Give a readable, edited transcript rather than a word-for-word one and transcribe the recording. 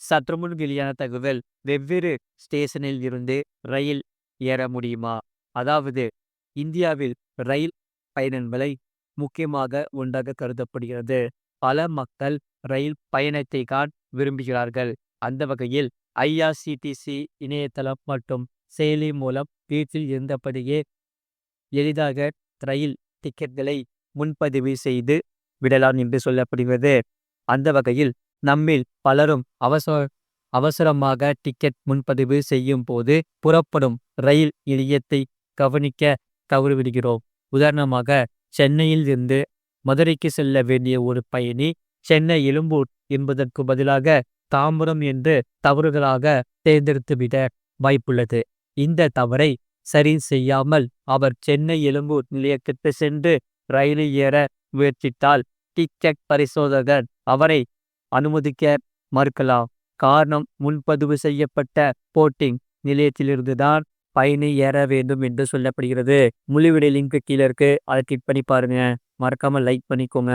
சற்று முன் வெளியான தகவல் வெவ்வேறு ஸ்டேஷனில் இருந்து ரயில் ஏற முடியுமா? அதாவது இந்தியாவில் ரயில் பயணம் விலை முக்கியமாக ஒன்றாக கருதப்படுகிறது. பல மக்கள் ரயில் பயணத்தை தான் விரும்புகிறார்கள். அந்த வகையில் ஐஆர்சிடிசி இணையதளம் மற்றும் செயலி மூலம் வீட்டில் இருந்தபடியே எளிதாக ரயில் டிக்கெட்களை முன்பதிவு செய்து விடலாம் என்று சொல்லப்படுகிறது. அந்த வகையில் நம்மில் பலரும் அவசரமாக டிக்கெட் முன்பதிவு செய்யும் போது புறப்படும் ரயில் நிலையத்தை கவனிக்க தவறிவிடுகிறோம். உதாரணமாக, சென்னையில் இருந்து மதுரைக்கு செல்ல வேண்டிய ஒரு பயணி சென்னை எழும்பூர் என்பதற்கு பதிலாக தாம்பரம் என்று தவறுதலாக தேர்ந்தெடுத்துவிட வாய்ப்புள்ளது. இந்த தவறை சரி செய்யாமல் அவர் சென்னை எழும்பூர் நிலையத்திற்கு சென்று ரயிலில் ஏற முயற்சித்தால் டிக்கெட் பரிசோதகர் அவரை அனுமதிக்க மறுக்கலாம். காரணம், முன்பதிவு செய்யப்பட்ட போர்டிங் நிலையத்திலிருந்துதான் பயணி ஏற வேண்டும் என்று சொல்லப்படுகிறது. முழு வீடியோ லிங்க் கீழே இருக்கு. அதை கிளிக் பண்ணி பாருங்க. மறக்காம லைக் பண்ணிக்கோங்க.